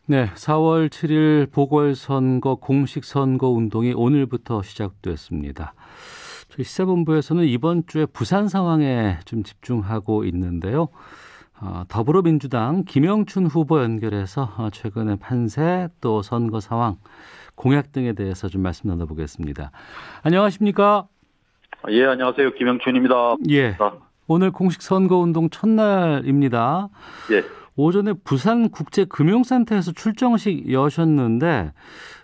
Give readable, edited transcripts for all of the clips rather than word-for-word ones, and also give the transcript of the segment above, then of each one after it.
네, 4월 7일 보궐선거 공식 선거 운동이 오늘부터 시작됐습니다. 저희 시사본부에서는 이번 주에 부산 상황에 좀 집중하고 있는데요. 더불어민주당 김영춘 후보 연결해서 최근의 판세 또 선거 상황, 공약 등에 대해서 좀 말씀 나눠보겠습니다. 안녕하십니까? 예, 안녕하세요. 김영춘입니다. 예, 오늘 공식 선거운동 첫날입니다. 예. 오전에 부산국제금융센터에서 출정식 여셨는데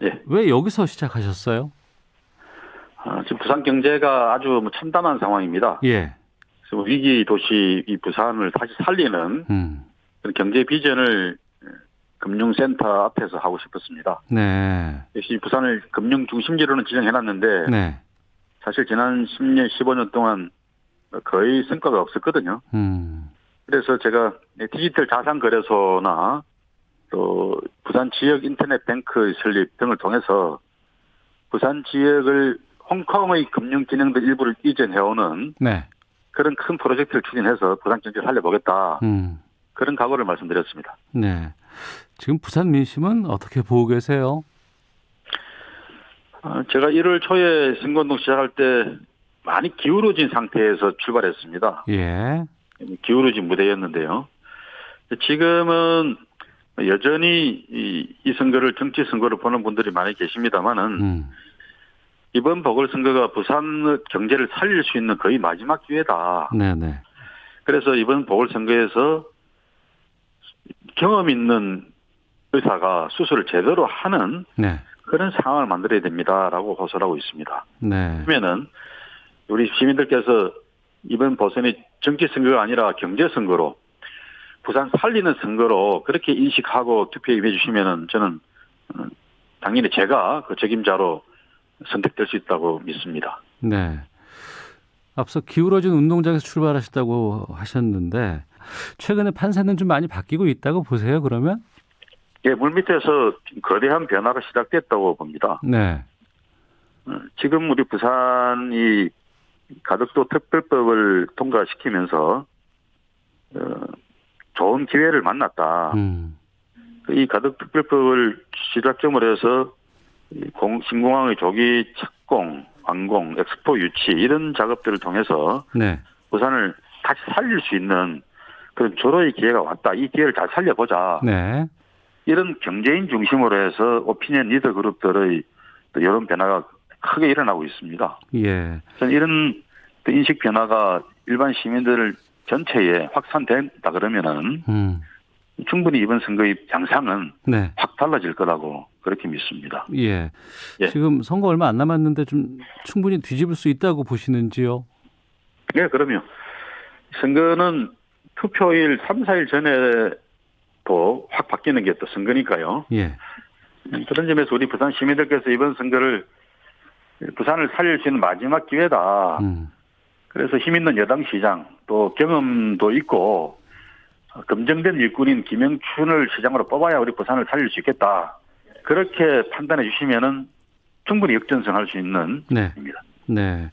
예. 왜 여기서 시작하셨어요? 지금 부산 경제가 아주 참담한 상황입니다. 예. 그래서 위기 도시 이 부산을 다시 살리는 그런 경제 비전을 금융센터 앞에서 하고 싶었습니다. 네. 역시 부산을 금융 중심지로는 지정해놨는데 네. 사실 지난 10년, 15년 동안 거의 성과가 없었거든요. 그래서 제가 디지털 자산 거래소나 또 부산 지역 인터넷 뱅크 설립 등을 통해서 부산 지역을 홍콩의 금융 기능들 일부를 이전해오는 네. 그런 큰 프로젝트를 추진해서 부산 경제를 살려보겠다. 그런 각오를 말씀드렸습니다. 네. 지금 부산 민심은 어떻게 보고 계세요? 제가 1월 초에 선거운동 시작할 때 많이 기울어진 상태에서 출발했습니다. 예. 기울어진 무대였는데요. 지금은 여전히 이 선거를 정치 선거로 보는 분들이 많이 계십니다만은 이번 보궐선거가 부산 경제를 살릴 수 있는 거의 마지막 기회다. 네네. 그래서 이번 보궐선거에서 경험 있는 의사가 수술을 제대로 하는 네. 그런 상황을 만들어야 됩니다라고 호소를 하고 있습니다. 네. 그러면은 우리 시민들께서 이번 보선이 정치 선거가 아니라 경제 선거로 부산 살리는 선거로 그렇게 인식하고 투표에 임해 주시면은 저는 당연히 제가 그 책임자로 선택될 수 있다고 믿습니다. 네. 앞서 기울어진 운동장에서 출발하셨다고 하셨는데 최근에 판세는 좀 많이 바뀌고 있다고 보세요, 그러면? 예, 물밑에서 거대한 변화가 시작됐다고 봅니다. 네. 지금 우리 부산이 가덕도 특별법을 통과시키면서 좋은 기회를 만났다. 이 가덕특별법을 시작점으로 해서 신공항의 조기 착공, 완공, 엑스포 유치 이런 작업들을 통해서 네. 부산을 다시 살릴 수 있는 그런 조로의 기회가 왔다. 이 기회를 잘 살려보자. 네. 이런 경제인 중심으로 해서 오피니언 리더 그룹들의 또 이런 변화가 크게 일어나고 있습니다. 예. 저는 이런 인식 변화가 일반 시민들 전체에 확산된다 그러면은 충분히 이번 선거의 양상은 네. 확 달라질 거라고 그렇게 믿습니다. 예. 예. 지금 선거 얼마 안 남았는데 좀 충분히 뒤집을 수 있다고 보시는지요? 네, 그럼요. 선거는 투표일 3, 4일 전에도 확 바뀌는 게 또 선거니까요. 예. 그런 점에서 우리 부산 시민들께서 이번 선거를 부산을 살릴 수 있는 마지막 기회다. 그래서 힘 있는 여당 시장 또 경험도 있고 검증된 일꾼인 김영춘을 시장으로 뽑아야 우리 부산을 살릴 수 있겠다. 그렇게 판단해 주시면은 충분히 역전승할 수 있는 네. 입니다. 네.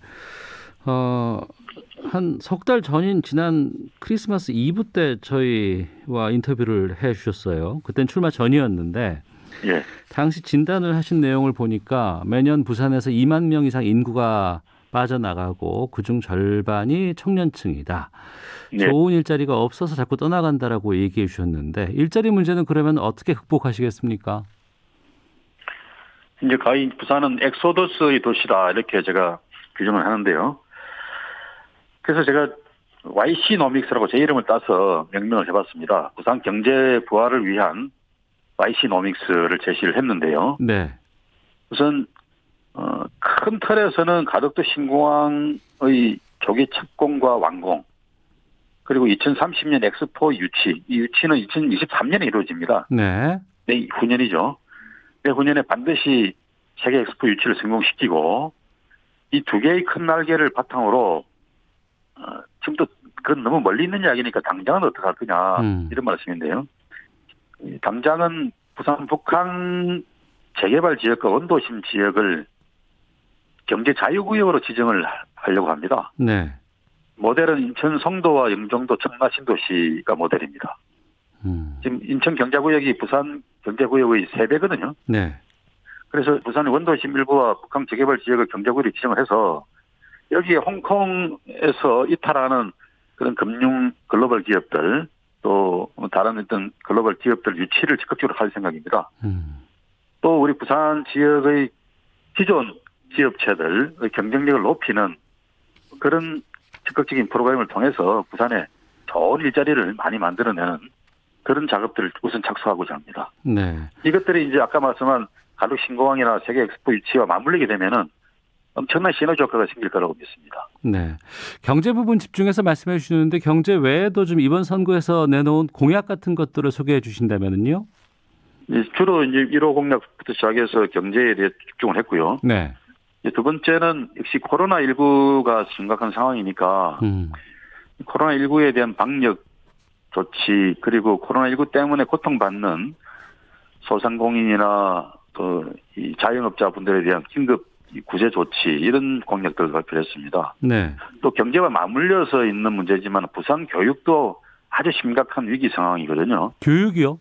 한 석 달 전인 지난 크리스마스 이브 때 저희와 인터뷰를 해 주셨어요. 그땐 출마 전이었는데 예. 당시 진단을 하신 내용을 보니까 매년 부산에서 2만 명 이상 인구가 빠져나가고 그중 절반이 청년층이다. 네. 좋은 일자리가 없어서 자꾸 떠나간다라고 얘기해 주셨는데 일자리 문제는 그러면 어떻게 극복하시겠습니까? 이제 거의 부산은 엑소더스의 도시다 이렇게 제가 규정을 하는데요. 그래서 제가 YC노믹스라고 제 이름을 따서 명명을 해봤습니다. 부산 경제 부활을 위한 YC노믹스를 제시를 했는데요. 네. 우선 큰 틀에서는 가덕도 신공항의 조기 착공과 완공 그리고 2030년 엑스포 유치 이 유치는 2023년에 이루어집니다. 네. 내후년이죠. 내후년에 반드시 세계 엑스포 유치를 성공시키고 이 두 개의 큰 날개를 바탕으로 지금도 그건 너무 멀리 있는 이야기니까 당장은 어떻게 할 거냐 이런 말씀인데요. 당장은 부산 북한 재개발 지역과 원도심 지역을 경제 자유구역으로 지정을 하려고 합니다. 네. 모델은 인천 송도와 영종도 청라 신도시가 모델입니다. 지금 인천 경제구역이 부산 경제구역의 3배거든요. 네. 그래서 부산의 원도심 일부와 북한 재개발 지역을 경제구역으로 지정을 해서 여기에 홍콩에서 이탈하는 그런 금융 글로벌 기업들 또 다른 어떤 글로벌 기업들 유치를 적극적으로 할 생각입니다. 또 우리 부산 지역의 기존 기업체들의 경쟁력을 높이는 그런 적극적인 프로그램을 통해서 부산에 좋은 일자리를 많이 만들어내는 그런 작업들을 우선 착수하고자 합니다. 네. 이것들이 이제 아까 말씀한 갈룩 신공항이나 세계 엑스포 유치와 맞물리게 되면은 엄청난 시너지 효과가 생길 거라고 믿습니다. 네. 경제 부분 집중해서 말씀해 주시는데 경제 외에도 좀 이번 선거에서 내놓은 공약 같은 것들을 소개해 주신다면은요? 주로 이제 1호 공약부터 시작해서 경제에 대해 집중을 했고요. 네. 두 번째는 역시 코로나19가 심각한 상황이니까 코로나19에 대한 방역 조치 그리고 코로나19 때문에 고통받는 소상공인이나 또 이 자영업자분들에 대한 긴급 구제 조치 이런 공약들을 발표했습니다. 네. 또 경제와 맞물려서 있는 문제지만 부산 교육도 아주 심각한 위기 상황이거든요. 교육이요?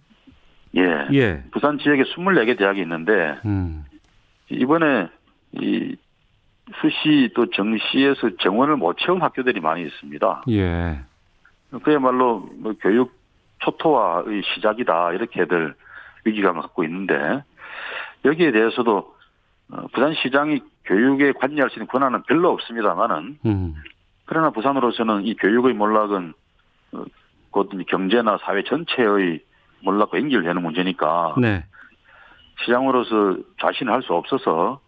예. 예. 부산 지역에 24개 대학이 있는데 이번에 이 수시 또 정시에서 정원을 못 채운 학교들이 많이 있습니다. 예. 그야말로 뭐 교육 초토화의 시작이다 이렇게들 위기감을 갖고 있는데 여기에 대해서도 부산시장이 교육에 관여할 수 있는 권한은 별로 없습니다만은 그러나 부산으로서는 이 교육의 몰락은 곧 경제나 사회 전체의 몰락과 연결되는 문제니까 네. 시장으로서 자신을 할 수 없어서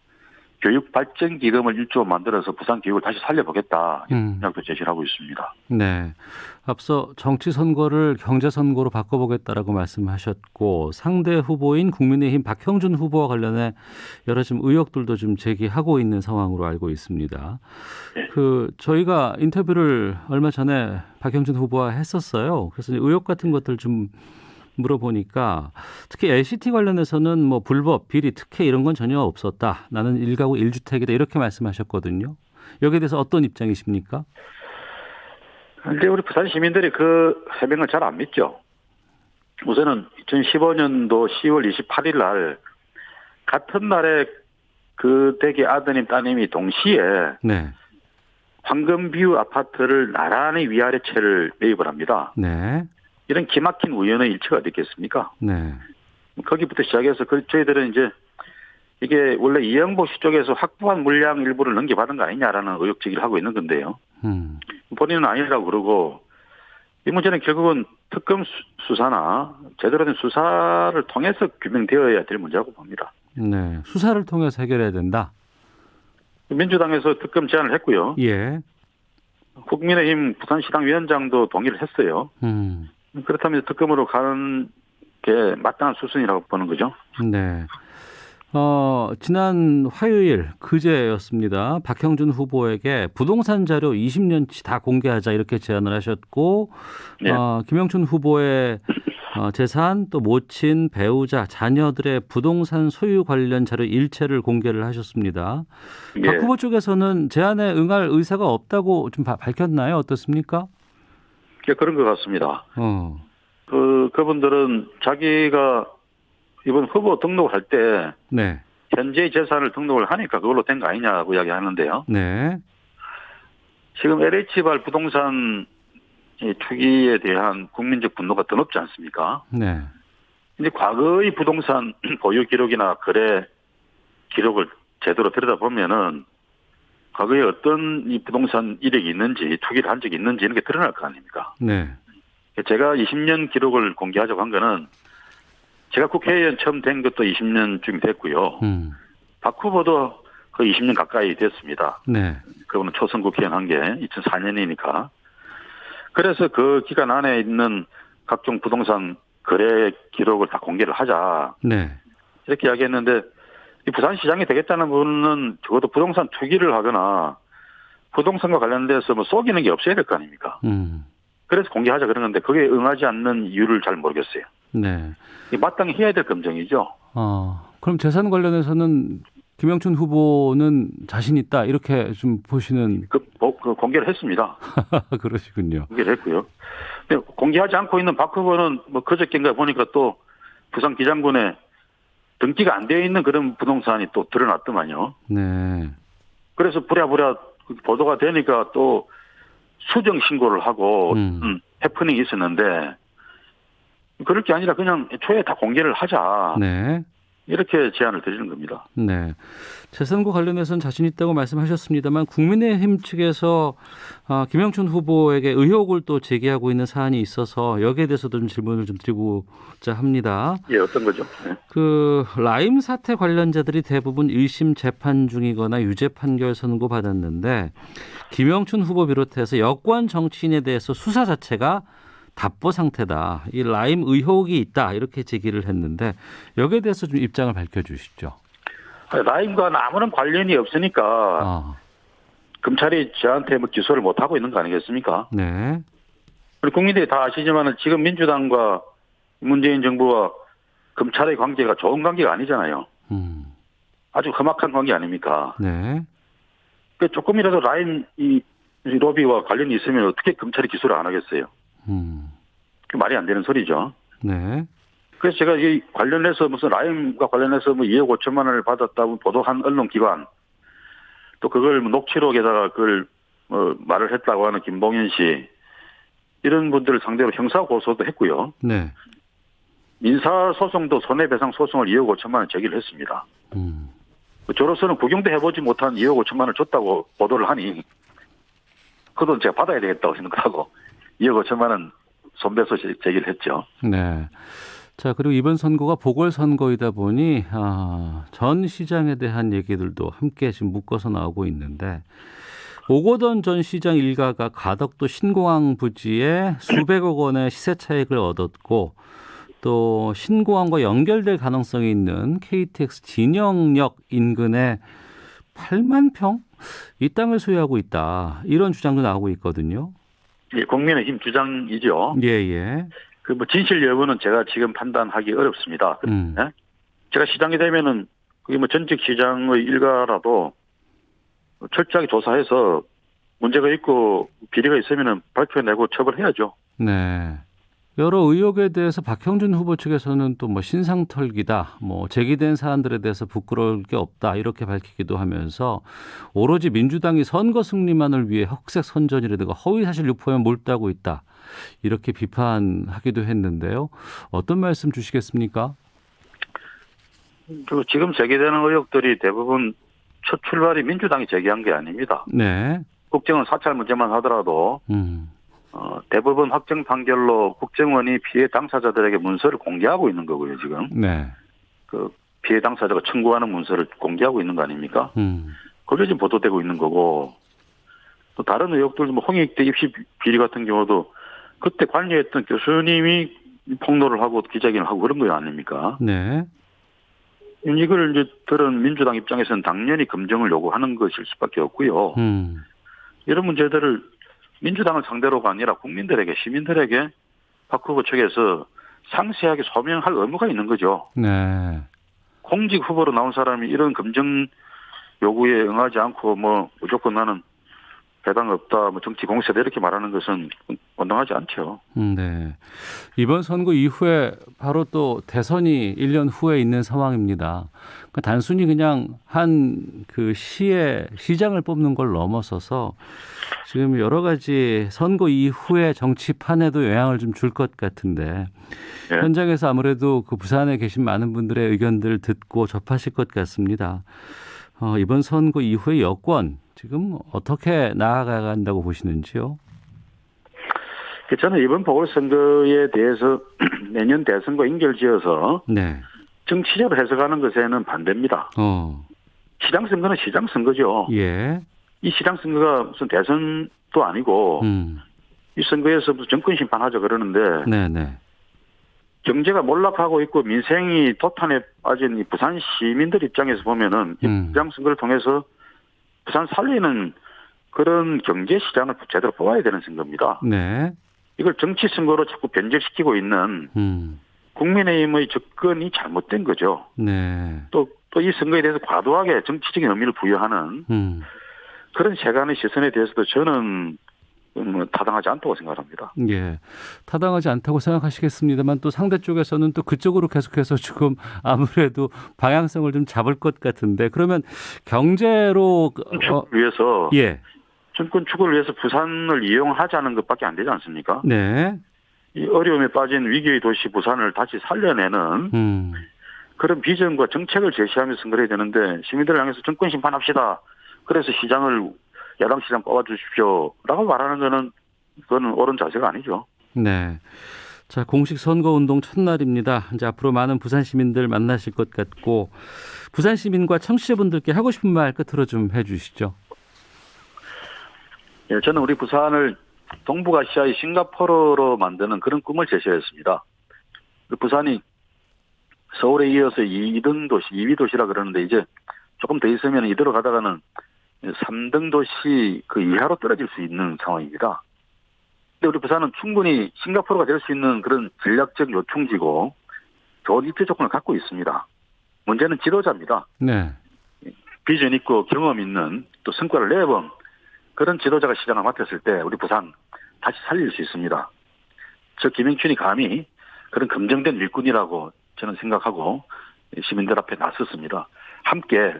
교육 발전 기금을 1조 만들어서 부산 교육을 다시 살려보겠다 이런 생각도 제시를 하고 있습니다. 네. 앞서 정치 선거를 경제 선거로 바꿔보겠다라고 말씀하셨고 상대 후보인 국민의힘 박형준 후보와 관련해 여러 지금 의혹들도 좀 제기하고 있는 상황으로 알고 있습니다. 네. 저희가 인터뷰를 얼마 전에 박형준 후보와 했었어요. 그래서 의혹 같은 것들 좀 물어보니까 특히 LCT 관련해서는 뭐 불법, 비리, 특혜 이런 건 전혀 없었다. 나는 1가구 1주택이다 이렇게 말씀하셨거든요. 여기에 대해서 어떤 입장이십니까? 근데 우리 부산 시민들이 그 해명을 잘 안 믿죠. 우선은 2015년도 10월 28일 날 같은 날에 그 댁의 아드님 따님이 동시에 네. 황금뷰 아파트를 나란히 위아래 채를 매입을 합니다. 네. 이런 기막힌 우연의 일치가 됐겠습니까? 네. 거기부터 시작해서 저희들은 이제 이게 원래 이영복 씨 쪽에서 확보한 물량 일부를 넘겨받은 거 아니냐라는 의혹 제기를 하고 있는 건데요. 본인은 아니라고 그러고 이 문제는 결국은 특검 수사나 제대로 된 수사를 통해서 규명되어야 될 문제라고 봅니다. 네. 수사를 통해서 해결해야 된다. 민주당에서 특검 제안을 했고요. 예. 국민의힘 부산시당 위원장도 동의를 했어요. 그렇다면 특검으로 가는 게 마땅한 수순이라고 보는 거죠. 네. 지난 화요일 그제였습니다. 박형준 후보에게 부동산 자료 20년치 다 공개하자 이렇게 제안을 하셨고 네. 김영춘 후보의 재산 또 모친 배우자 자녀들의 부동산 소유 관련 자료 일체를 공개를 하셨습니다. 예. 박 후보 쪽에서는 제안에 응할 의사가 없다고 좀 밝혔나요? 어떻습니까? 그런 것 같습니다. 그분들은 자기가 이번 후보 등록을 할 때 네. 현재 재산을 등록을 하니까 그걸로 된 거 아니냐고 이야기하는데요. 네. 지금 LH발 부동산 투기에 대한 국민적 분노가 드높지 않습니까? 네. 근데 과거의 부동산 보유 기록이나 거래 기록을 제대로 들여다보면은 과거에 어떤 이 부동산 이력이 있는지 투기를 한 적이 있는지 이런 게 드러날 거 아닙니까? 네. 제가 20년 기록을 공개하자고 한 거는 제가 국회의원 처음 된 것도 20년쯤 됐고요. 박 후보도 거의 20년 가까이 됐습니다. 네. 그분은 초선 국회의원 한 게 2004년이니까. 그래서 그 기간 안에 있는 각종 부동산 거래 기록을 다 공개를 하자. 네. 이렇게 이야기했는데 이 부산시장이 되겠다는 분은 적어도 부동산 투기를 하거나 부동산과 관련돼서 뭐 속이는 게 없어야 될 거 아닙니까? 그래서 공개하자 그런 건데 그게 응하지 않는 이유를 잘 모르겠어요. 네. 마땅히 해야 될 검증이죠. 그럼 재산 관련해서는 김영춘 후보는 자신 있다 이렇게 좀 보시는 그 공개를 했습니다. 그러시군요. 공개를 했고요. 근데 공개하지 않고 있는 박 후보는 뭐 그저께인가 보니까 또 부산 기장군에 등기가 안 되어 있는 그런 부동산이 또 드러났더만요. 네. 그래서 부랴부랴 보도가 되니까 또 수정 신고를 하고 해프닝이 있었는데 그럴 게 아니라 그냥 애초에 다 공개를 하자. 네. 이렇게 제안을 드리는 겁니다. 네. 재선거 관련해서는 자신 있다고 말씀하셨습니다만 국민의힘 측에서 김영춘 후보에게 의혹을 또 제기하고 있는 사안이 있어서 여기에 대해서도 좀 질문을 좀 드리고자 합니다. 예, 어떤 거죠? 네. 그 라임 사태 관련자들이 대부분 1심 재판 중이거나 유죄 판결 선고 받았는데 김영춘 후보 비롯해서 여권 정치인에 대해서 수사 자체가 답보 상태다. 이 라임 의혹이 있다. 이렇게 제기를 했는데 여기에 대해서 좀 입장을 밝혀주시죠. 라임과 아무런 관련이 없으니까 검찰이 저한테 뭐 기소를 못 하고 있는 거 아니겠습니까? 네. 우리 국민들이 다 아시지만 지금 민주당과 문재인 정부와 검찰의 관계가 좋은 관계가 아니잖아요. 아주 험악한 관계 아닙니까? 네. 그 조금이라도 라임 이 로비와 관련이 있으면 어떻게 검찰이 기소를 안 하겠어요? 그 말이 안 되는 소리죠. 네. 그래서 제가 이 관련해서 무슨 라임과 관련해서 뭐 2억 5천만 원을 받았다고 보도한 언론기관 또 그걸 녹취록에다가 그걸 말을 했다고 하는 김봉현 씨 이런 분들을 상대로 형사 고소도 했고요. 네. 민사 소송도 손해배상 소송을 2억 5천만 원 제기를 했습니다. 저로서는 구경도 해보지 못한 2억 5천만 원을 줬다고 보도를 하니 그 돈 제가 받아야 되겠다고 생각하고 2억 5천만 원 손배소 제기를 했죠. 네. 자, 그리고 이번 선거가 보궐선거이다 보니 전 시장에 대한 얘기들도 함께 지금 묶어서 나오고 있는데 오거돈 전 시장 일가가 가덕도 신공항 부지에 수백억 원의 시세 차익을 얻었고 또 신공항과 연결될 가능성이 있는 KTX 진영역 인근에 8만 평? 이 땅을 소유하고 있다. 이런 주장도 나오고 있거든요. 예, 국민의힘 주장이죠. 예, 예. 그 뭐 진실 여부는 제가 지금 판단하기 어렵습니다. 네? 제가 시장이 되면은 그게 뭐 전직 시장의 일가라도 철저하게 조사해서 문제가 있고 비리가 있으면은 밝혀내고 처벌해야죠. 네. 여러 의혹에 대해서 박형준 후보 측에서는 또 뭐 신상털기다, 뭐 제기된 사안들에 대해서 부끄러울 게 없다 이렇게 밝히기도 하면서 오로지 민주당이 선거 승리만을 위해 흑색 선전이라든가 허위 사실 유포에 몰두하고 있다 이렇게 비판하기도 했는데요. 어떤 말씀 주시겠습니까? 지금 제기되는 의혹들이 대부분 첫 출발이 민주당이 제기한 게 아닙니다. 네. 국정원 사찰 문제만 하더라도 대법원 확정 판결로 국정원이 피해 당사자들에게 문서를 공개하고 있는 거고요, 지금. 네. 그 피해 당사자가 청구하는 문서를 공개하고 있는 거 아닙니까? 그게 지금 보도되고 있는 거고, 또 다른 의혹들, 뭐 홍익대 입시 비리 같은 경우도 그때 관여했던 교수님이 폭로를 하고 기자회견을 하고 그런 거 아닙니까? 네. 이걸 이제 들은 민주당 입장에서는 당연히 검증을 요구하는 것일 수밖에 없고요. 이런 문제들을 민주당을 상대로가 아니라 국민들에게, 시민들에게 박 후보 측에서 상세하게 소명할 의무가 있는 거죠. 네. 공직 후보로 나온 사람이 이런 검증 요구에 응하지 않고 뭐 무조건 나는 배당 없다, 뭐 정치 공세다 이렇게 말하는 것은 온당하지 않죠. 네. 이번 선거 이후에 바로 또 대선이 1년 후에 있는 상황입니다. 그러니까 단순히 그냥 한 그 시의 시장을 뽑는 걸 넘어서서 지금 여러 가지 선거 이후에 정치판에도 영향을 좀 줄 것 같은데 네. 현장에서 아무래도 그 부산에 계신 많은 분들의 의견들을 듣고 접하실 것 같습니다. 이번 선거 이후에 여권 지금 어떻게 나아간다고 보시는지요? 저는 이번 보궐선거에 대해서 내년 대선과 인결지어서 네. 정치적으로 해석하는 것에는 반대입니다. 시장선거는 시장선거죠. 예. 이 시장선거가 무슨 대선도 아니고 이 선거에서 무슨 정권 심판하자 그러는데 네네. 경제가 몰락하고 있고 민생이 도탄에 빠진 이 부산 시민들 입장에서 보면은 이 시장선거를 통해서 부산 살리는 그런 경제 시장을 제대로 뽑아야 되는 선거입니다. 네. 이걸 정치 선거로 자꾸 변질시키고 있는 국민의힘의 접근이 잘못된 거죠. 네. 또 이 선거에 대해서 과도하게 정치적인 의미를 부여하는 그런 세간의 시선에 대해서도 저는 타당하지 않다고 생각합니다. 예. 타당하지 않다고 생각하시겠습니다만 또 상대 쪽에서는 또 그쪽으로 계속해서 지금 아무래도 방향성을 좀 잡을 것 같은데 그러면 경제로 위해서 예. 정권 추구를 위해서 부산을 이용하자는 것밖에 안 되지 않습니까? 네. 이 어려움에 빠진 위기의 도시 부산을 다시 살려내는 그런 비전과 정책을 제시하면서 선거를 해야 되는데 시민들을 향해서 정권 심판합시다. 그래서 야당 시장 뽑아주십시오라고 말하는 그거는 옳은 자세가 아니죠. 네. 자, 공식 선거운동 첫날입니다. 이제 앞으로 많은 부산 시민들 만나실 것 같고 부산 시민과 청취자분들께 하고 싶은 말 끝으로 좀 해주시죠. 예, 저는 우리 부산을 동북아시아의 싱가포르로 만드는 그런 꿈을 제시했습니다. 부산이 서울에 이어서 2등 도시, 2위 도시라 그러는데 이제 조금 더 있으면 이대로 가다가는 3등 도시 그 이하로 떨어질 수 있는 상황입니다. 근데 우리 부산은 충분히 싱가포르가 될 수 있는 그런 전략적 요충지고 좋은 입지 조건을 갖고 있습니다. 문제는 지도자입니다. 네. 비전 있고 경험 있는 또 성과를 내본 그런 지도자가 시장을 맡았을 때 우리 부산 다시 살릴 수 있습니다. 저 김영춘이 감히 그런 검증된 일꾼이라고 저는 생각하고 시민들 앞에 나섰습니다. 함께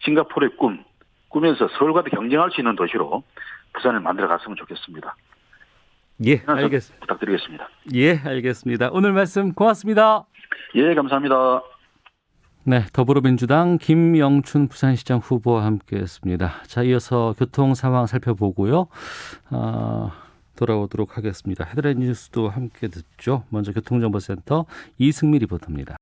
싱가포르의 꾸면서 서울과도 경쟁할 수 있는 도시로 부산을 만들어 갔으면 좋겠습니다. 예, 알겠습니다. 부탁드리겠습니다. 예, 알겠습니다. 오늘 말씀 고맙습니다. 예, 감사합니다. 네, 더불어민주당 김영춘 부산시장 후보와 함께했습니다. 자, 이어서 교통 상황 살펴보고요. 돌아오도록 하겠습니다. 헤드라인 뉴스도 함께 듣죠. 먼저 교통정보센터 이승미 리포터입니다.